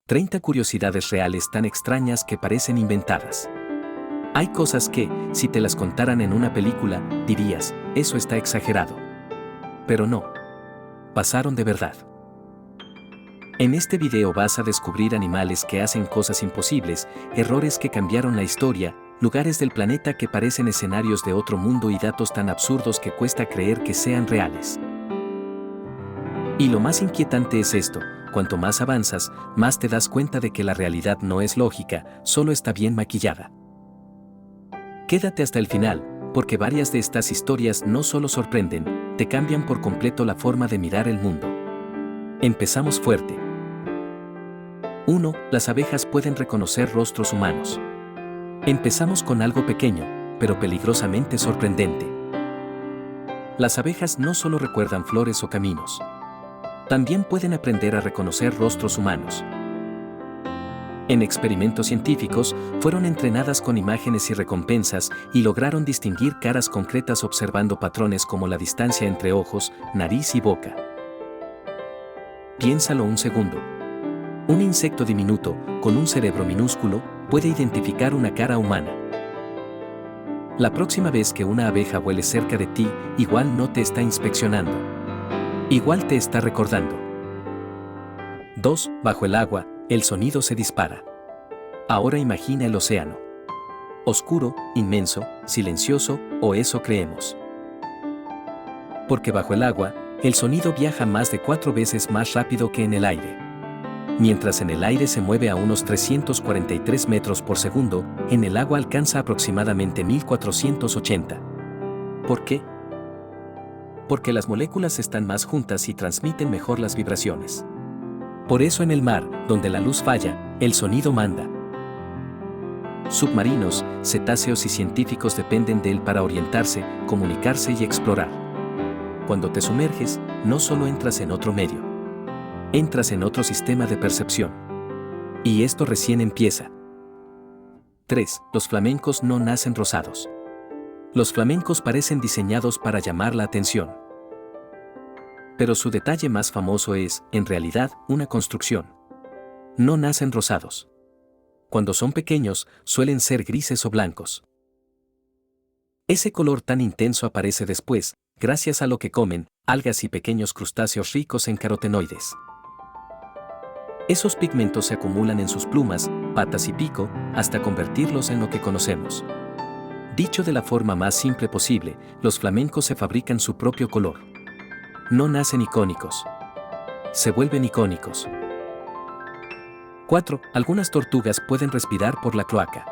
30 curiosidades reales tan extrañas que parecen inventadas. Hay cosas que, si te las contaran en una película, dirías, eso está exagerado. Pero no. Pasaron de verdad. En este video vas a descubrir animales que hacen cosas imposibles, errores que cambiaron la historia, lugares del planeta que parecen escenarios de otro mundo y datos tan absurdos que cuesta creer que sean reales. Y lo más inquietante es esto, cuanto más avanzas, más te das cuenta de que la realidad no es lógica, solo está bien maquillada. Quédate hasta el final, porque varias de estas historias no solo sorprenden, te cambian por completo la forma de mirar el mundo. Empezamos fuerte. 1. Las abejas pueden reconocer rostros humanos. Empezamos con algo pequeño, pero peligrosamente sorprendente. Las abejas no solo recuerdan flores o caminos. También pueden aprender a reconocer rostros humanos. En experimentos científicos, fueron entrenadas con imágenes y recompensas y lograron distinguir caras concretas observando patrones como la distancia entre ojos, nariz y boca. Piénsalo un segundo. Un insecto diminuto, con un cerebro minúsculo, puede identificar una cara humana. La próxima vez que una abeja vuele cerca de ti, igual no te está inspeccionando. Igual te está recordando. 2. Bajo el agua, el sonido se dispara. Ahora imagina el océano. Oscuro, inmenso, silencioso, o eso creemos. Porque bajo el agua, el sonido viaja más de 4 veces más rápido que en el aire. Mientras en el aire se mueve a unos 343 metros por segundo, en el agua alcanza aproximadamente 1480. ¿Por qué? Porque las moléculas están más juntas y transmiten mejor las vibraciones. Por eso en el mar, donde la luz falla, el sonido manda. Submarinos, cetáceos y científicos dependen de él para orientarse, comunicarse y explorar. Cuando te sumerges, no solo entras en otro medio. Entras en otro sistema de percepción. Y esto recién empieza. 3. Los flamencos no nacen rosados. Los flamencos parecen diseñados para llamar la atención. Pero su detalle más famoso es, en realidad, una construcción. No nacen rosados. Cuando son pequeños, suelen ser grises o blancos. Ese color tan intenso aparece después, gracias a lo que comen, algas y pequeños crustáceos ricos en carotenoides. Esos pigmentos se acumulan en sus plumas, patas y pico, hasta convertirlos en lo que conocemos. Dicho de la forma más simple posible, los flamencos se fabrican su propio color. No nacen icónicos. Se vuelven icónicos. 4. Algunas tortugas pueden respirar por la cloaca.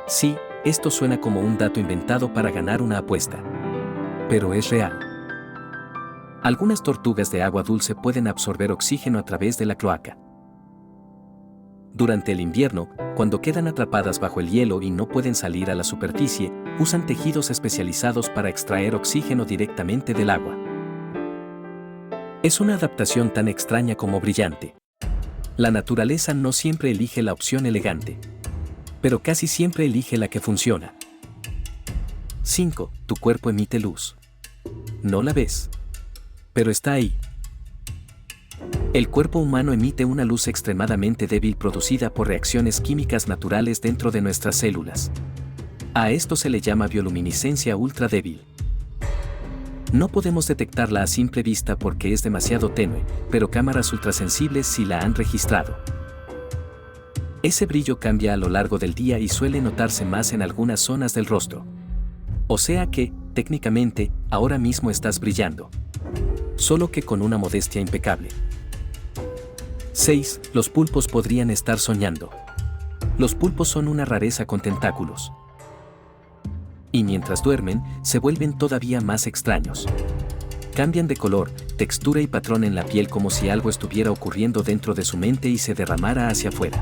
Sí, esto suena como un dato inventado para ganar una apuesta. Pero es real. Algunas tortugas de agua dulce pueden absorber oxígeno a través de la cloaca. Durante el invierno, cuando quedan atrapadas bajo el hielo y no pueden salir a la superficie, usan tejidos especializados para extraer oxígeno directamente del agua. Es una adaptación tan extraña como brillante. La naturaleza no siempre elige la opción elegante, pero casi siempre elige la que funciona. 5. Tu cuerpo emite luz. No la ves, pero está ahí. El cuerpo humano emite una luz extremadamente débil producida por reacciones químicas naturales dentro de nuestras células. A esto se le llama bioluminiscencia ultra débil. No podemos detectarla a simple vista porque es demasiado tenue, pero cámaras ultrasensibles sí la han registrado. Ese brillo cambia a lo largo del día y suele notarse más en algunas zonas del rostro. O sea que, técnicamente, ahora mismo estás brillando. Solo que con una modestia impecable. 6. Los pulpos podrían estar soñando. Los pulpos son una rareza con tentáculos. Y mientras duermen, se vuelven todavía más extraños. Cambian de color, textura y patrón en la piel como si algo estuviera ocurriendo dentro de su mente y se derramara hacia afuera.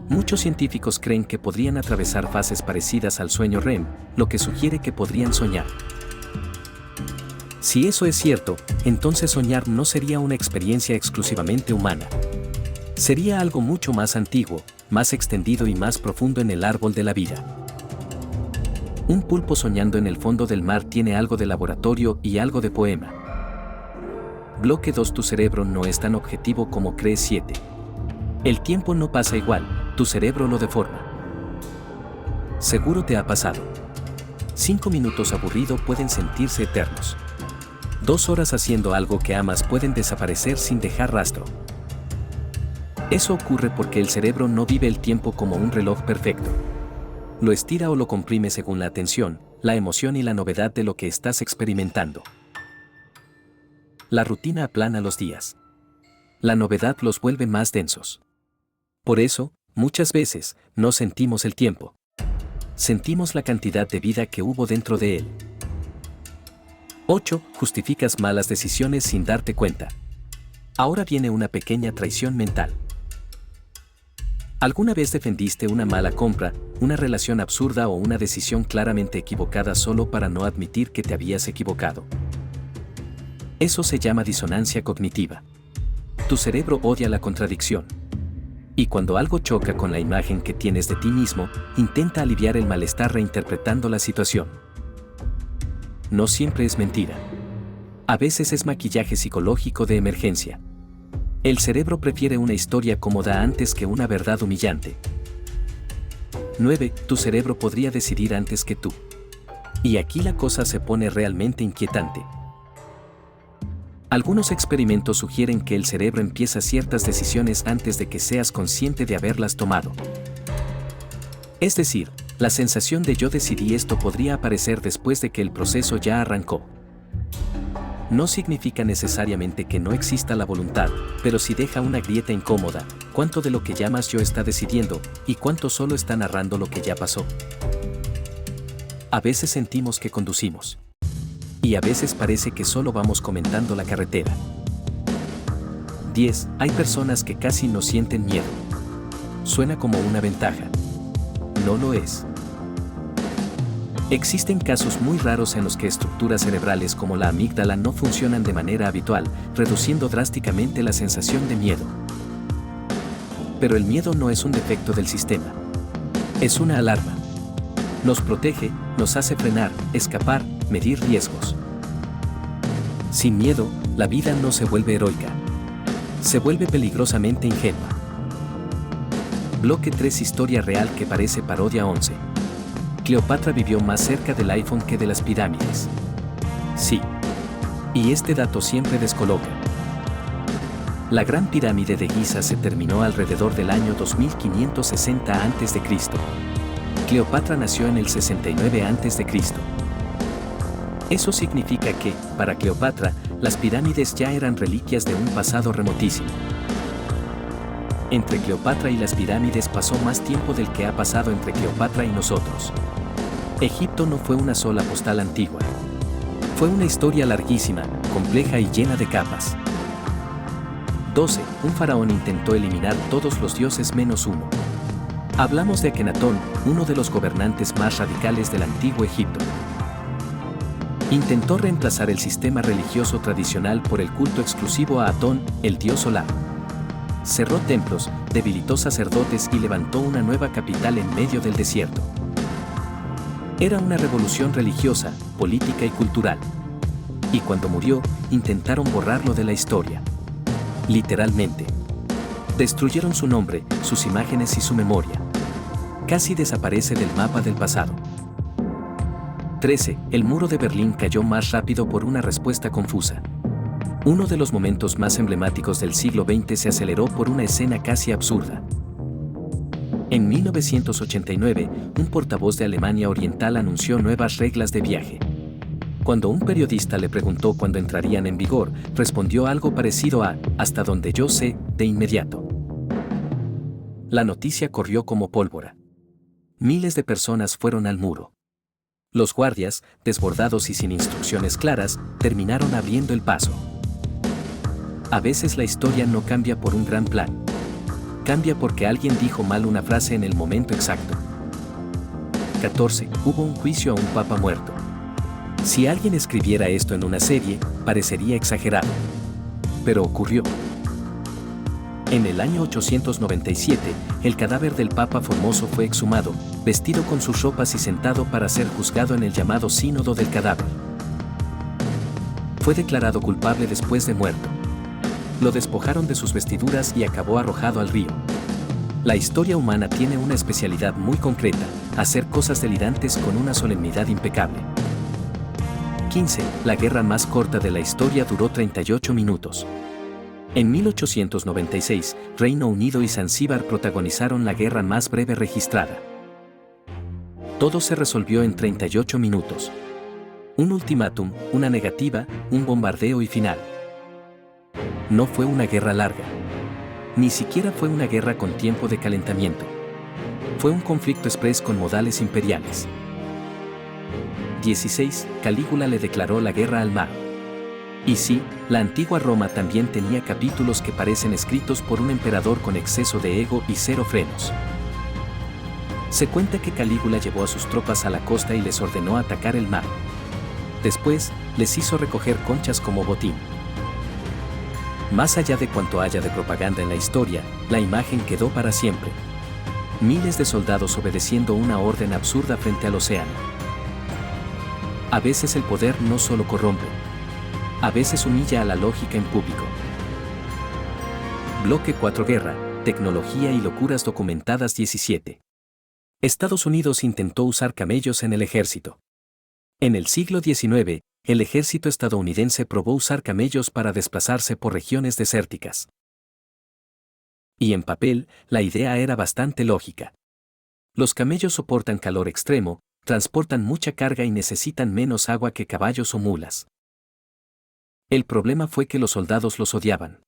Muchos científicos creen que podrían atravesar fases parecidas al sueño REM, lo que sugiere que podrían soñar. Si eso es cierto, entonces soñar no sería una experiencia exclusivamente humana. Sería algo mucho más antiguo, más extendido y más profundo en el árbol de la vida. Un pulpo soñando en el fondo del mar tiene algo de laboratorio y algo de poema. Bloque 2. Tu cerebro no es tan objetivo como crees. 7. El tiempo no pasa igual, tu cerebro lo deforma. Seguro te ha pasado. 5 minutos aburrido pueden sentirse eternos. 2 horas haciendo algo que amas pueden desaparecer sin dejar rastro. Eso ocurre porque el cerebro no vive el tiempo como un reloj perfecto. Lo estira o lo comprime según la atención, la emoción y la novedad de lo que estás experimentando. La rutina aplana los días. La novedad los vuelve más densos. Por eso, muchas veces, no sentimos el tiempo. Sentimos la cantidad de vida que hubo dentro de él. 8. Justificas malas decisiones sin darte cuenta. Ahora viene una pequeña traición mental. ¿Alguna vez defendiste una mala compra, una relación absurda o una decisión claramente equivocada solo para no admitir que te habías equivocado? Eso se llama disonancia cognitiva. Tu cerebro odia la contradicción. Y cuando algo choca con la imagen que tienes de ti mismo, intenta aliviar el malestar reinterpretando la situación. No siempre es mentira. A veces es maquillaje psicológico de emergencia. El cerebro prefiere una historia cómoda antes que una verdad humillante. 9. Tu cerebro podría decidir antes que tú. Y aquí la cosa se pone realmente inquietante. Algunos experimentos sugieren que el cerebro empieza ciertas decisiones antes de que seas consciente de haberlas tomado. Es decir, la sensación de yo decidí esto podría aparecer después de que el proceso ya arrancó. No significa necesariamente que no exista la voluntad, pero sí deja una grieta incómoda, cuánto de lo que llamas yo está decidiendo, y cuánto solo está narrando lo que ya pasó. A veces sentimos que conducimos. Y a veces parece que solo vamos comentando la carretera. 10. Hay personas que casi no sienten miedo. Suena como una ventaja. No lo es. Existen casos muy raros en los que estructuras cerebrales como la amígdala no funcionan de manera habitual, reduciendo drásticamente la sensación de miedo. Pero el miedo no es un defecto del sistema. Es una alarma. Nos protege, nos hace frenar, escapar, medir riesgos. Sin miedo, la vida no se vuelve heroica. Se vuelve peligrosamente ingenua. Bloque 3. Historia real que parece parodia 11. Cleopatra vivió más cerca del iPhone que de las pirámides. Sí. Y este dato siempre descoloca. La Gran Pirámide de Giza se terminó alrededor del año 2560 a.C. Cleopatra nació en el 69 a.C. Eso significa que, para Cleopatra, las pirámides ya eran reliquias de un pasado remotísimo. Entre Cleopatra y las pirámides pasó más tiempo del que ha pasado entre Cleopatra y nosotros. Egipto no fue una sola postal antigua. Fue una historia larguísima, compleja y llena de capas. 12. Un faraón intentó eliminar todos los dioses menos uno. Hablamos de Akenatón, uno de los gobernantes más radicales del antiguo Egipto. Intentó reemplazar el sistema religioso tradicional por el culto exclusivo a Atón, el dios solar. Cerró templos, debilitó sacerdotes y levantó una nueva capital en medio del desierto. Era una revolución religiosa, política y cultural. Y cuando murió, intentaron borrarlo de la historia. Literalmente. Destruyeron su nombre, sus imágenes y su memoria. Casi desaparece del mapa del pasado. 13. El muro de Berlín cayó más rápido por una respuesta confusa. Uno de los momentos más emblemáticos del siglo XX se aceleró por una escena casi absurda. En 1989, un portavoz de Alemania Oriental anunció nuevas reglas de viaje. Cuando un periodista le preguntó cuándo entrarían en vigor, respondió algo parecido a, hasta donde yo sé, de inmediato. La noticia corrió como pólvora. Miles de personas fueron al muro. Los guardias, desbordados y sin instrucciones claras, terminaron abriendo el paso. A veces la historia no cambia por un gran plan. Cambia porque alguien dijo mal una frase en el momento exacto. 14. Hubo un juicio a un papa muerto. Si alguien escribiera esto en una serie, parecería exagerado. Pero ocurrió. En el año 897, el cadáver del Papa Formoso fue exhumado, vestido con sus ropas y sentado para ser juzgado en el llamado Sínodo del Cadáver. Fue declarado culpable después de muerto. Lo despojaron de sus vestiduras y acabó arrojado al río. La historia humana tiene una especialidad muy concreta, hacer cosas delirantes con una solemnidad impecable. 15. La guerra más corta de la historia duró 38 minutos. En 1896, Reino Unido y Zanzíbar protagonizaron la guerra más breve registrada. Todo se resolvió en 38 minutos. Un ultimátum, una negativa, un bombardeo y final. No fue una guerra larga. Ni siquiera fue una guerra con tiempo de calentamiento. Fue un conflicto exprés con modales imperiales. 16. Calígula le declaró la guerra al mar. Y sí, la antigua Roma también tenía capítulos que parecen escritos por un emperador con exceso de ego y cero frenos. Se cuenta que Calígula llevó a sus tropas a la costa y les ordenó atacar el mar. Después, les hizo recoger conchas como botín. Más allá de cuanto haya de propaganda en la historia, la imagen quedó para siempre. Miles de soldados obedeciendo una orden absurda frente al océano. A veces el poder no solo corrompe. A veces humilla a la lógica en público. Bloque 4. Guerra, tecnología y locuras documentadas. 17. Estados Unidos intentó usar camellos en el ejército. En el siglo XIX, el ejército estadounidense probó usar camellos para desplazarse por regiones desérticas. Y en papel, la idea era bastante lógica. Los camellos soportan calor extremo, transportan mucha carga y necesitan menos agua que caballos o mulas. El problema fue que los soldados los odiaban.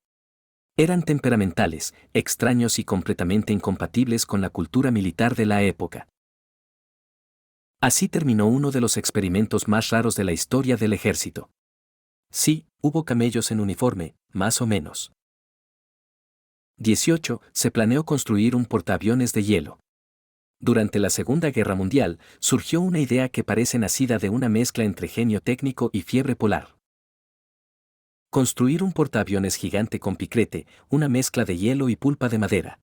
Eran temperamentales, extraños y completamente incompatibles con la cultura militar de la época. Así terminó uno de los experimentos más raros de la historia del ejército. Sí, hubo camellos en uniforme, más o menos. 18. Se planeó construir un portaaviones de hielo. Durante la Segunda Guerra Mundial, surgió una idea que parece nacida de una mezcla entre genio técnico y fiebre polar. Construir un portaaviones gigante con piquete, una mezcla de hielo y pulpa de madera.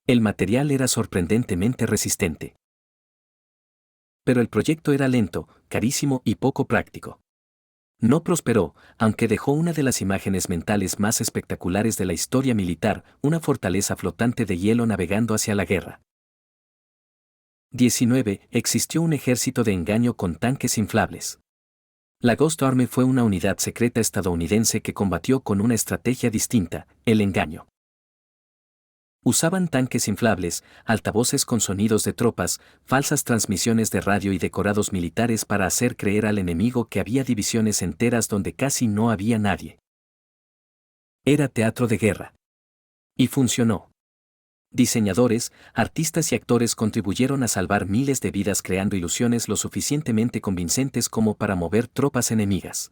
El material era sorprendentemente resistente. Pero el proyecto era lento, carísimo y poco práctico. No prosperó, aunque dejó una de las imágenes mentales más espectaculares de la historia militar, una fortaleza flotante de hielo navegando hacia la guerra. 19. Existió un ejército de engaño con tanques inflables. La Ghost Army fue una unidad secreta estadounidense que combatió con una estrategia distinta, el engaño. Usaban tanques inflables, altavoces con sonidos de tropas, falsas transmisiones de radio y decorados militares para hacer creer al enemigo que había divisiones enteras donde casi no había nadie. Era teatro de guerra. Y funcionó. Diseñadores, artistas y actores contribuyeron a salvar miles de vidas creando ilusiones lo suficientemente convincentes como para mover tropas enemigas.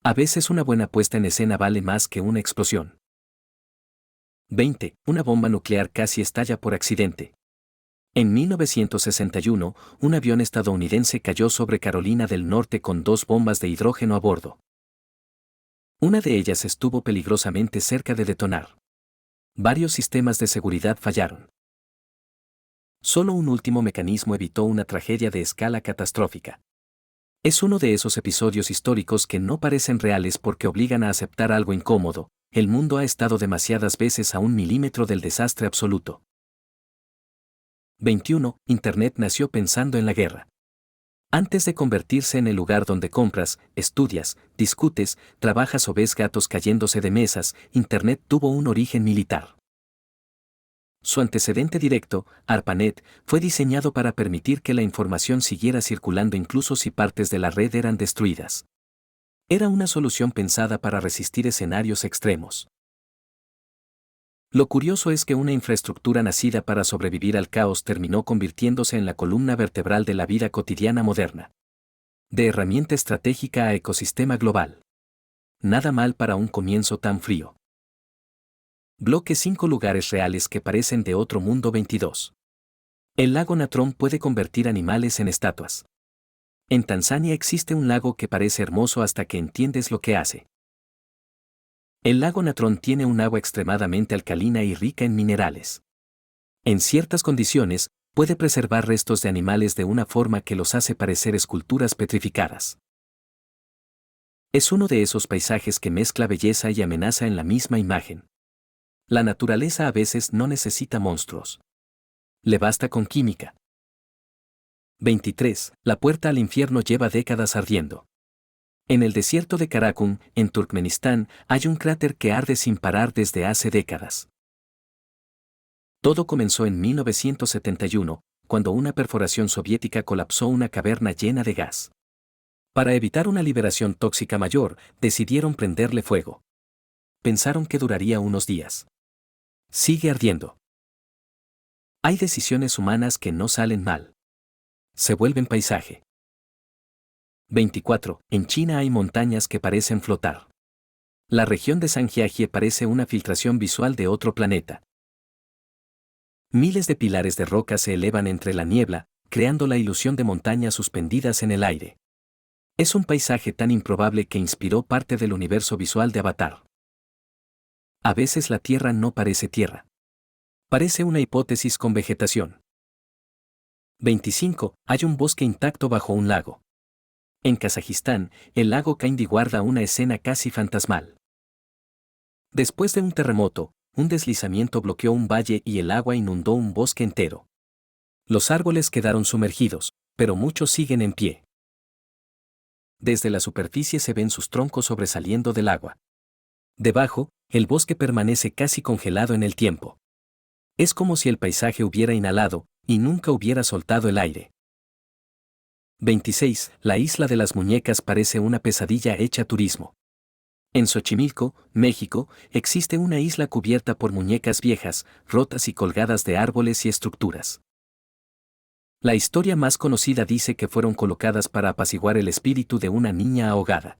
A veces una buena puesta en escena vale más que una explosión. 20. Una bomba nuclear casi estalla por accidente. En 1961, un avión estadounidense cayó sobre Carolina del Norte con 2 bombas de hidrógeno a bordo. Una de ellas estuvo peligrosamente cerca de detonar. Varios sistemas de seguridad fallaron. Solo un último mecanismo evitó una tragedia de escala catastrófica. Es uno de esos episodios históricos que no parecen reales porque obligan a aceptar algo incómodo. El mundo ha estado demasiadas veces a 1 milímetro del desastre absoluto. 21. Internet nació pensando en la guerra. Antes de convertirse en el lugar donde compras, estudias, discutes, trabajas o ves gatos cayéndose de mesas, Internet tuvo un origen militar. Su antecedente directo, ARPANET, fue diseñado para permitir que la información siguiera circulando incluso si partes de la red eran destruidas. Era una solución pensada para resistir escenarios extremos. Lo curioso es que una infraestructura nacida para sobrevivir al caos terminó convirtiéndose en la columna vertebral de la vida cotidiana moderna. De herramienta estratégica a ecosistema global. Nada mal para un comienzo tan frío. Bloque 5. Lugares reales que parecen de otro mundo. 22. El lago Natron puede convertir animales en estatuas. En Tanzania existe un lago que parece hermoso hasta que entiendes lo que hace. El lago Natron tiene un agua extremadamente alcalina y rica en minerales. En ciertas condiciones, puede preservar restos de animales de una forma que los hace parecer esculturas petrificadas. Es uno de esos paisajes que mezcla belleza y amenaza en la misma imagen. La naturaleza a veces no necesita monstruos. Le basta con química. 23. La puerta al infierno lleva décadas ardiendo. En el desierto de Karakum, en Turkmenistán, hay un cráter que arde sin parar desde hace décadas. Todo comenzó en 1971, cuando una perforación soviética colapsó una caverna llena de gas. Para evitar una liberación tóxica mayor, decidieron prenderle fuego. Pensaron que duraría unos días. Sigue ardiendo. Hay decisiones humanas que no salen mal. Se vuelven paisaje. 24. En China hay montañas que parecen flotar. La región de Zhangjiajie parece una filtración visual de otro planeta. Miles de pilares de roca se elevan entre la niebla, creando la ilusión de montañas suspendidas en el aire. Es un paisaje tan improbable que inspiró parte del universo visual de Avatar. A veces la Tierra no parece tierra. Parece una hipótesis con vegetación. 25. Hay un bosque intacto bajo un lago. En Kazajistán, el lago Kaindi guarda una escena casi fantasmal. Después de un terremoto, un deslizamiento bloqueó un valle y el agua inundó un bosque entero. Los árboles quedaron sumergidos, pero muchos siguen en pie. Desde la superficie se ven sus troncos sobresaliendo del agua. Debajo, el bosque permanece casi congelado en el tiempo. Es como si el paisaje hubiera inhalado y nunca hubiera soltado el aire. 26. La isla de las muñecas parece una pesadilla hecha turismo. En Xochimilco, México, existe una isla cubierta por muñecas viejas, rotas y colgadas de árboles y estructuras. La historia más conocida dice que fueron colocadas para apaciguar el espíritu de una niña ahogada.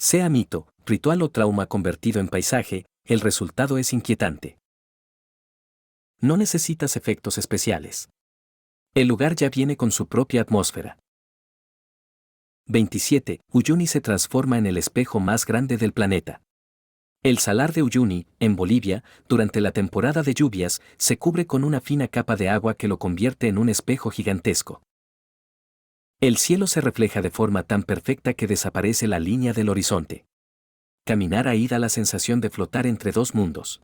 Sea mito, ritual o trauma convertido en paisaje, el resultado es inquietante. No necesitas efectos especiales. El lugar ya viene con su propia atmósfera. 27. Uyuni se transforma en el espejo más grande del planeta. El salar de Uyuni, en Bolivia, durante la temporada de lluvias, se cubre con una fina capa de agua que lo convierte en un espejo gigantesco. El cielo se refleja de forma tan perfecta que desaparece la línea del horizonte. Caminar ahí da la sensación de flotar entre dos mundos.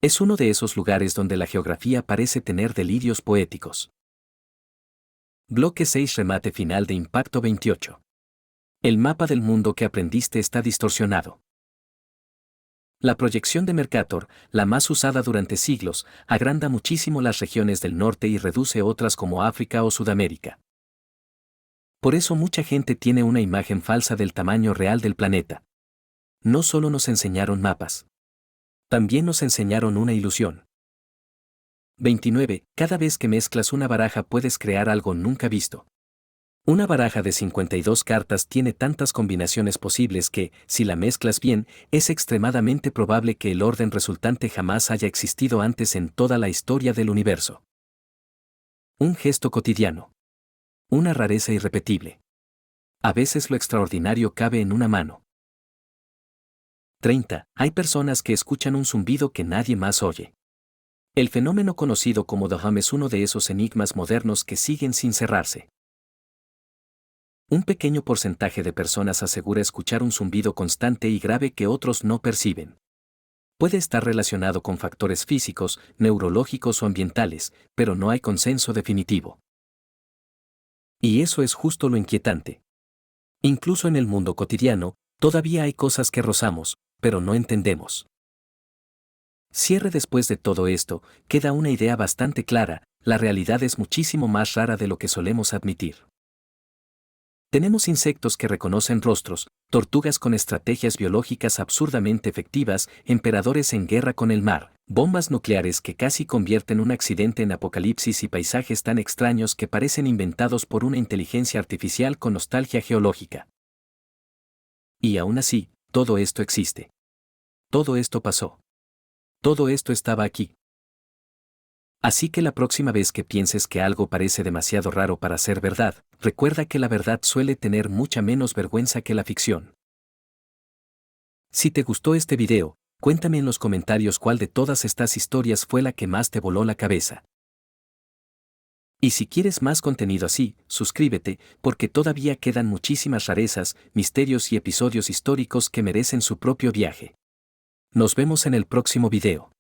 Es uno de esos lugares donde la geografía parece tener delirios poéticos. Bloque 6. Remate final de Impacto 28. El mapa del mundo que aprendiste está distorsionado. La proyección de Mercator, la más usada durante siglos, agranda muchísimo las regiones del norte y reduce otras como África o Sudamérica. Por eso mucha gente tiene una imagen falsa del tamaño real del planeta. No solo nos enseñaron mapas. También nos enseñaron una ilusión. 29. Cada vez que mezclas una baraja puedes crear algo nunca visto. Una baraja de 52 cartas tiene tantas combinaciones posibles que, si la mezclas bien, es extremadamente probable que el orden resultante jamás haya existido antes en toda la historia del universo. Un gesto cotidiano. Una rareza irrepetible. A veces lo extraordinario cabe en una mano. 30. Hay personas que escuchan un zumbido que nadie más oye. El fenómeno conocido como The Hum es uno de esos enigmas modernos que siguen sin cerrarse. Un pequeño porcentaje de personas asegura escuchar un zumbido constante y grave que otros no perciben. Puede estar relacionado con factores físicos, neurológicos o ambientales, pero no hay consenso definitivo. Y eso es justo lo inquietante. Incluso en el mundo cotidiano, todavía hay cosas que rozamos, pero no entendemos. Cierre. Después de todo esto, queda una idea bastante clara: la realidad es muchísimo más rara de lo que solemos admitir. Tenemos insectos que reconocen rostros, tortugas con estrategias biológicas absurdamente efectivas, emperadores en guerra con el mar, bombas nucleares que casi convierten un accidente en apocalipsis y paisajes tan extraños que parecen inventados por una inteligencia artificial con nostalgia geológica. Y aún así, todo esto existe. Todo esto pasó. Todo esto estaba aquí. Así que la próxima vez que pienses que algo parece demasiado raro para ser verdad, recuerda que la verdad suele tener mucha menos vergüenza que la ficción. Si te gustó este video, cuéntame en los comentarios cuál de todas estas historias fue la que más te voló la cabeza. Y si quieres más contenido así, suscríbete, porque todavía quedan muchísimas rarezas, misterios y episodios históricos que merecen su propio viaje. Nos vemos en el próximo video.